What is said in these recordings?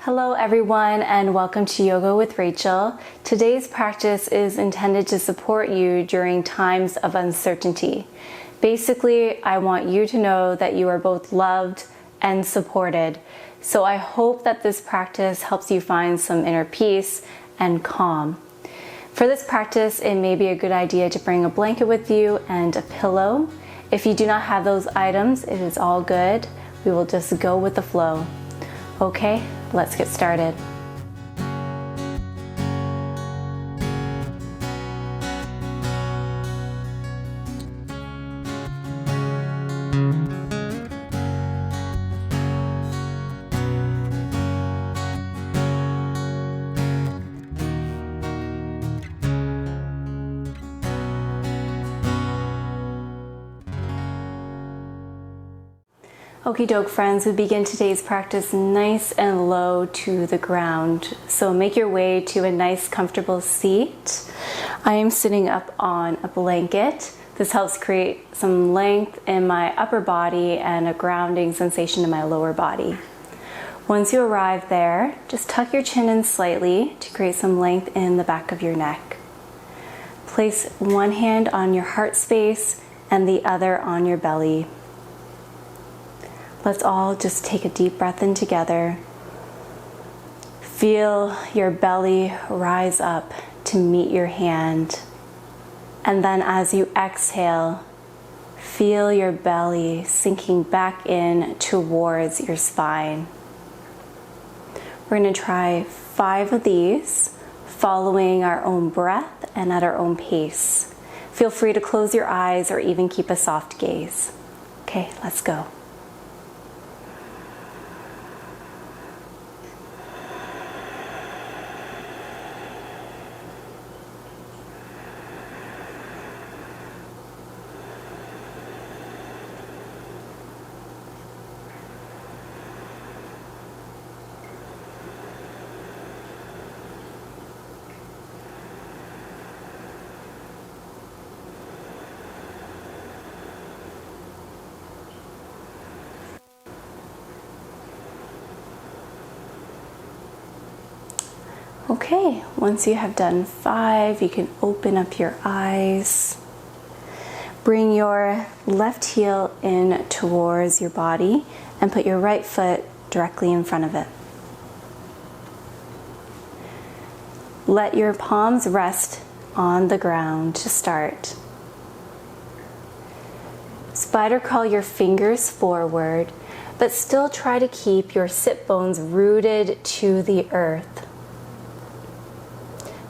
Hello everyone and welcome to Yoga with Rachel. Today's practice is intended to support you during times of uncertainty. Basically, I want you to know that you are both loved and supported. So I hope that this practice helps you find some inner peace and calm. For this practice, it may be a good idea to bring a blanket with you and a pillow. If you do not have those items, it is all good. We will just go with the flow. Okay, let's get started. Okie doke friends, we begin today's practice nice and low to the ground. So make your way to a nice comfortable seat. I am sitting up on a blanket. This helps create some length in my upper body and a grounding sensation in my lower body. Once you arrive there, just tuck your chin in slightly to create some length in the back of your neck. Place one hand on your heart space and the other on your belly. Let's all just take a deep breath in together. Feel your belly rise up to meet your hand. And then as you exhale, feel your belly sinking back in towards your spine. We're going to try 5 of these, following our own breath and at our own pace. Feel free to close your eyes or even keep a soft gaze. Okay, let's go. Okay, once you have done 5, you can open up your eyes. Bring your left heel in towards your body and put your right foot directly in front of it. Let your palms rest on the ground to start. Spider crawl your fingers forward, but still try to keep your sit bones rooted to the earth.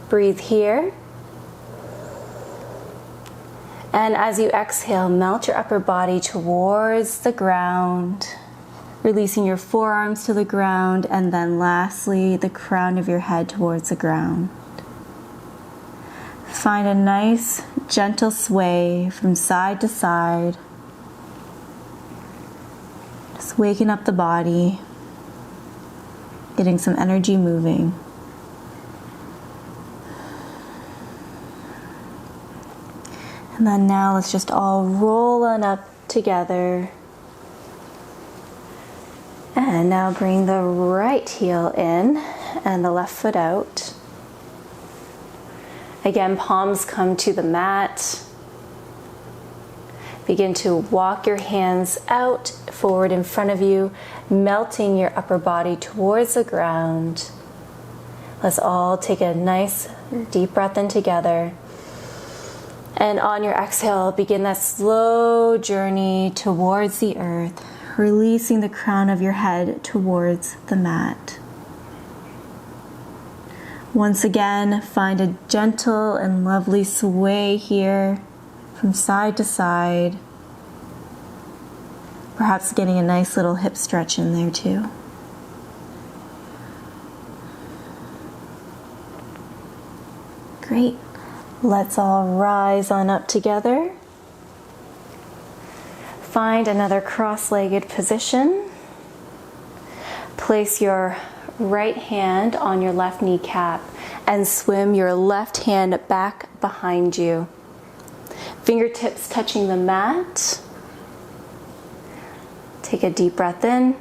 Breathe here. And as you exhale, melt your upper body towards the ground, releasing your forearms to the ground, and then lastly, the crown of your head towards the ground. Find a nice, gentle sway from side to side. Just waking up the body, getting some energy moving. And then now let's just all roll on up together. And now bring the right heel in and the left foot out. Again, palms come to the mat. Begin to walk your hands out, forward in front of you, melting your upper body towards the ground. Let's all take a nice deep breath in together. And on your exhale, begin that slow journey towards the earth, releasing the crown of your head towards the mat. Once again, find a gentle and lovely sway here from side to side. Perhaps getting a nice little hip stretch in there too. Great. Let's all rise on up together. Find another cross-legged position. Place your right hand on your left kneecap and swim your left hand back behind you. Fingertips touching the mat. Take a deep breath in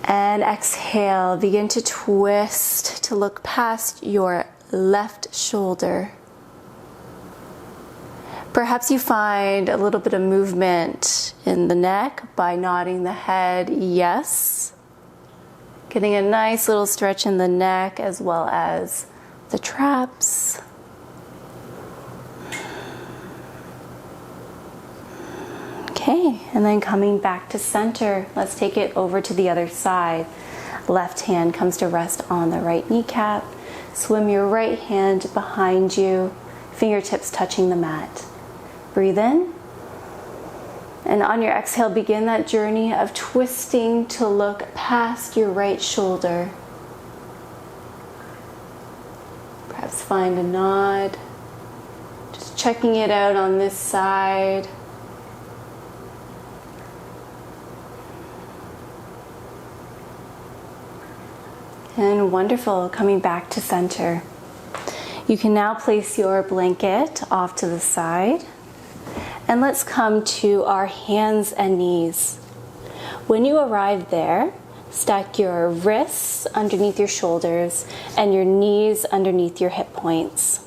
And exhale, begin to twist to look past your left shoulder. Perhaps you find a little bit of movement in the neck by nodding the head yes. Getting a nice little stretch in the neck as well as the traps. Okay, and then coming back to center, let's take it over to the other side. Left hand comes to rest on the right kneecap. Swim your right hand behind you, fingertips touching the mat. Breathe in. And on your exhale, begin that journey of twisting to look past your right shoulder. Perhaps find a nod. Just checking it out on this side. And wonderful, coming back to center. You can now place your blanket off to the side. And let's come to our hands and knees. When you arrive there, stack your wrists underneath your shoulders and your knees underneath your hip points.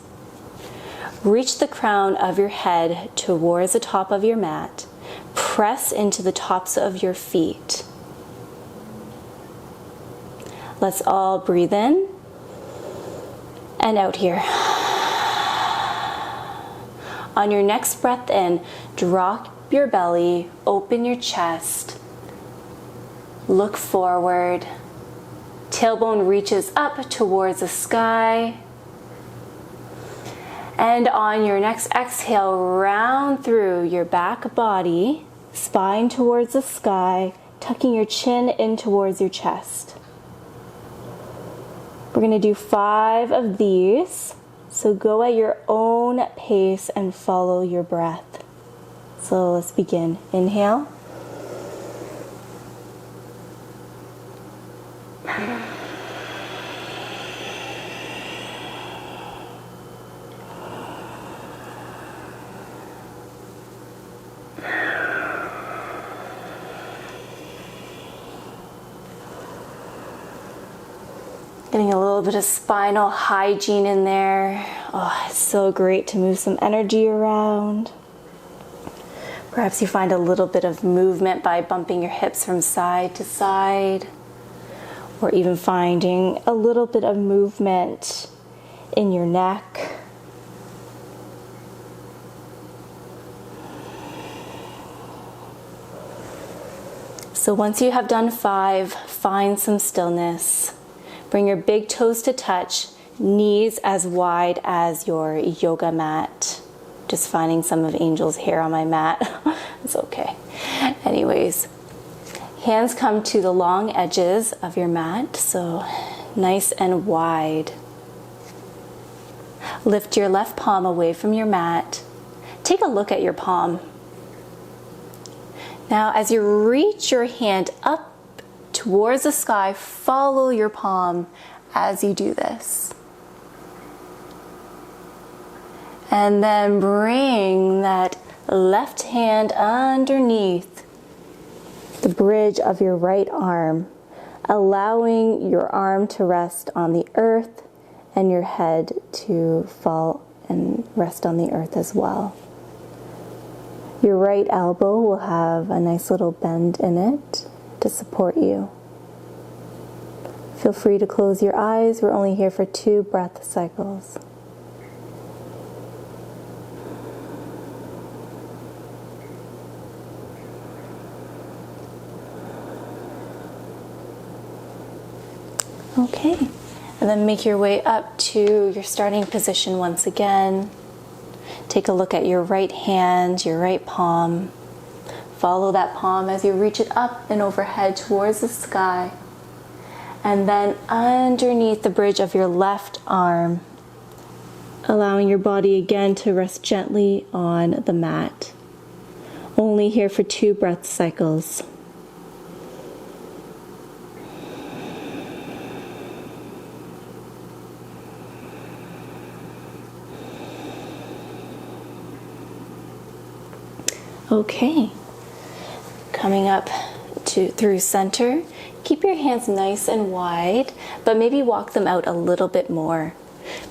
Reach the crown of your head towards the top of your mat. Press into the tops of your feet. Let's all breathe in and out here. On your next breath in, drop your belly, open your chest, look forward. Tailbone reaches up towards the sky. And on your next exhale, round through your back body, spine towards the sky, tucking your chin in towards your chest. We're going to do 5 of these. So go at your own pace and follow your breath. So let's begin. Inhale. Getting a little bit of spinal hygiene in there. Oh, it's so great to move some energy around. Perhaps you find a little bit of movement by bumping your hips from side to side, or even finding a little bit of movement in your neck. So once you have done 5, find some stillness. Bring your big toes to touch, knees as wide as your yoga mat. Just finding some of Angel's hair on my mat. It's okay. Anyways, hands come to the long edges of your mat, so nice and wide. Lift your left palm away from your mat. Take a look at your palm. Now, as you reach your hand up towards the sky, follow your palm as you do this. And then bring that left hand underneath the bridge of your right arm, allowing your arm to rest on the earth and your head to fall and rest on the earth as well. Your right elbow will have a nice little bend in it to support you. Feel free to close your eyes. We're only here for 2 breath cycles. Okay, and then make your way up to your starting position once again. Take a look at your right hand, your right palm. Follow that palm as you reach it up and overhead towards the sky. And then underneath the bridge of your left arm, allowing your body again to rest gently on the mat. Only here for 2 breath cycles. Okay, coming up through center. Keep your hands nice and wide, but maybe walk them out a little bit more.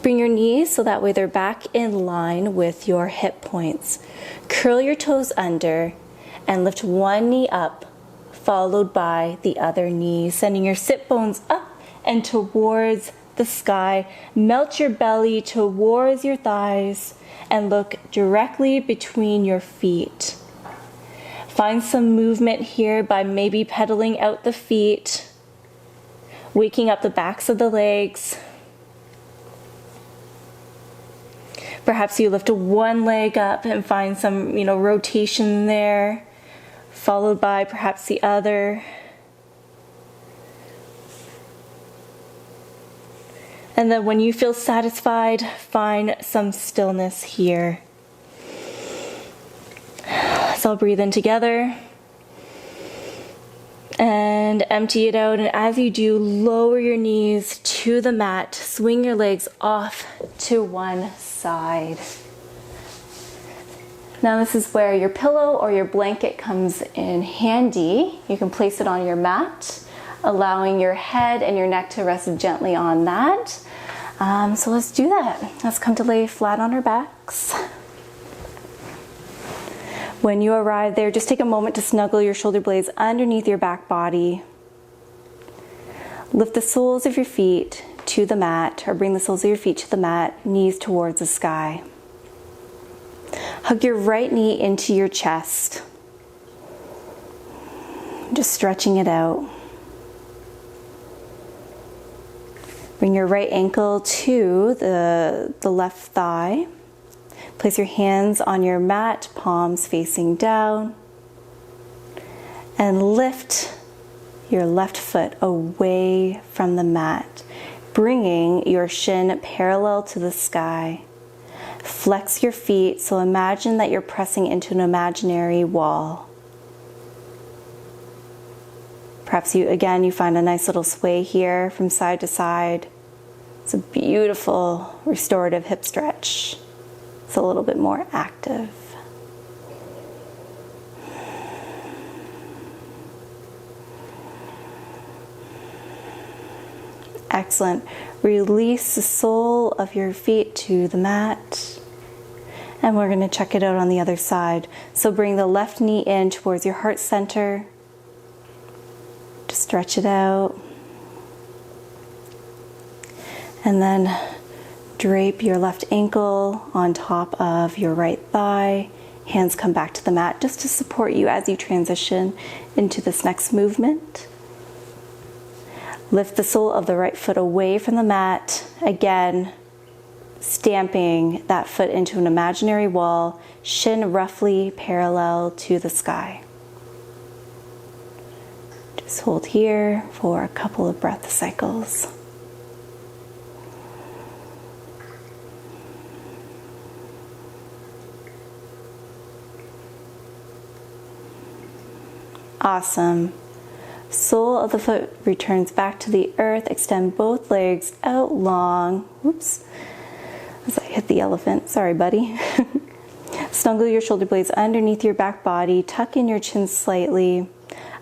Bring your knees so that way they're back in line with your hip points. Curl your toes under and lift one knee up, followed by the other knee, sending your sit bones up and towards the sky. Melt your belly towards your thighs and look directly between your feet. Find some movement here by maybe pedaling out the feet, waking up the backs of the legs. Perhaps you lift one leg up and find some, rotation there, followed by perhaps the other. And then when you feel satisfied, find some stillness here. So I'll breathe in together and empty it out. And as you do, lower your knees to the mat, swing your legs off to one side. Now this is where your pillow or your blanket comes in handy. You can place it on your mat, allowing your head and your neck to rest gently on that. So let's do that. Let's come to lay flat on our backs. When you arrive there, just take a moment to snuggle your shoulder blades underneath your back body. Lift the soles of your feet to the mat, or bring the soles of your feet to the mat, knees towards the sky. Hug your right knee into your chest. Just stretching it out. Bring your right ankle to the left thigh. Place your hands on your mat, palms facing down. And lift your left foot away from the mat, bringing your shin parallel to the sky. Flex your feet, so imagine that you're pressing into an imaginary wall. Perhaps you find a nice little sway here from side to side. It's a beautiful restorative hip stretch. It's a little bit more active. Excellent. Release the sole of your feet to the mat. And we're going to check it out on the other side. So bring the left knee in towards your heart center. Just stretch it out. And then drape your left ankle on top of your right thigh. Hands come back to the mat just to support you as you transition into this next movement. Lift the sole of the right foot away from the mat. Again, stamping that foot into an imaginary wall, shin roughly parallel to the sky. Just hold here for a couple of breath cycles. Awesome. Sole of the foot returns back to the earth. Extend both legs out long. Oops. As I hit the elephant. Sorry, buddy. Snuggle your shoulder blades underneath your back body. Tuck in your chin slightly.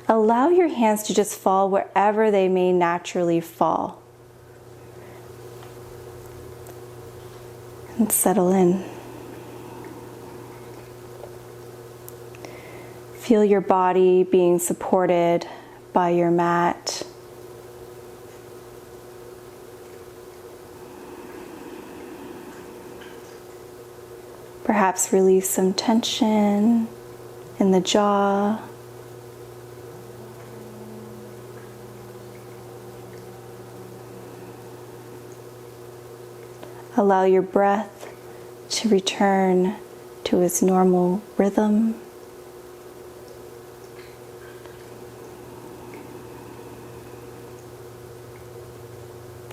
Allow your hands to just fall wherever they may naturally fall. And settle in. Feel your body being supported by your mat. Perhaps release some tension in the jaw. Allow your breath to return to its normal rhythm.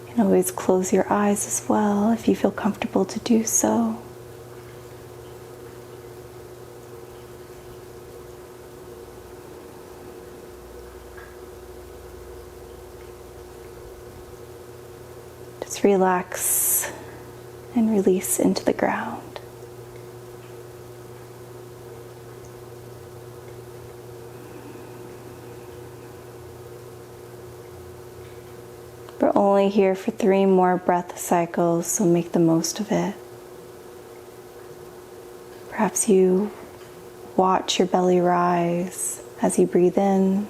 You can always close your eyes as well if you feel comfortable to do so. Just relax and release into the ground. We're only here for 3 more breath cycles, so make the most of it. Perhaps you watch your belly rise as you breathe in,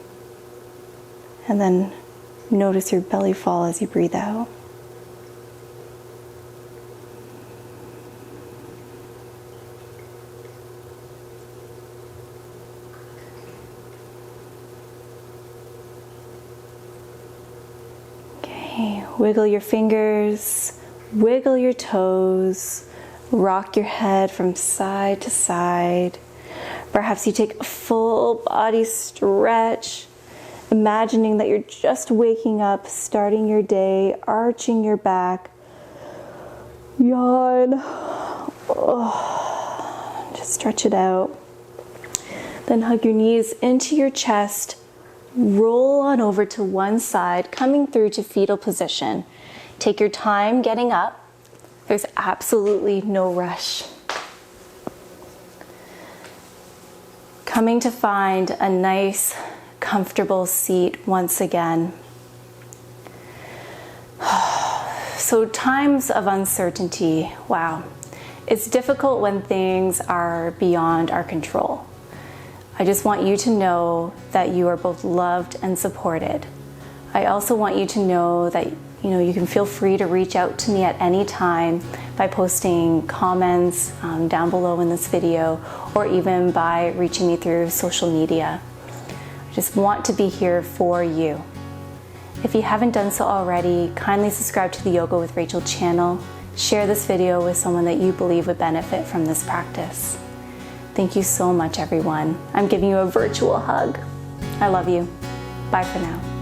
and then notice your belly fall as you breathe out. Okay, wiggle your fingers, wiggle your toes, rock your head from side to side. Perhaps you take a full body stretch, imagining that you're just waking up, starting your day, arching your back. Yawn. Oh, just stretch it out. Then hug your knees into your chest. Roll on over to one side, coming through to fetal position. Take your time getting up. There's absolutely no rush. Coming to find a nice, comfortable seat once again. So times of uncertainty, wow. It's difficult when things are beyond our control. I just want you to know that you are both loved and supported. I also want you to know that you can feel free to reach out to me at any time by posting comments down below in this video, or even by reaching me through social media. I just want to be here for you. If you haven't done so already, kindly subscribe to the Yoga with Rachel channel. Share this video with someone that you believe would benefit from this practice. Thank you so much, everyone. I'm giving you a virtual hug. I love you. Bye for now.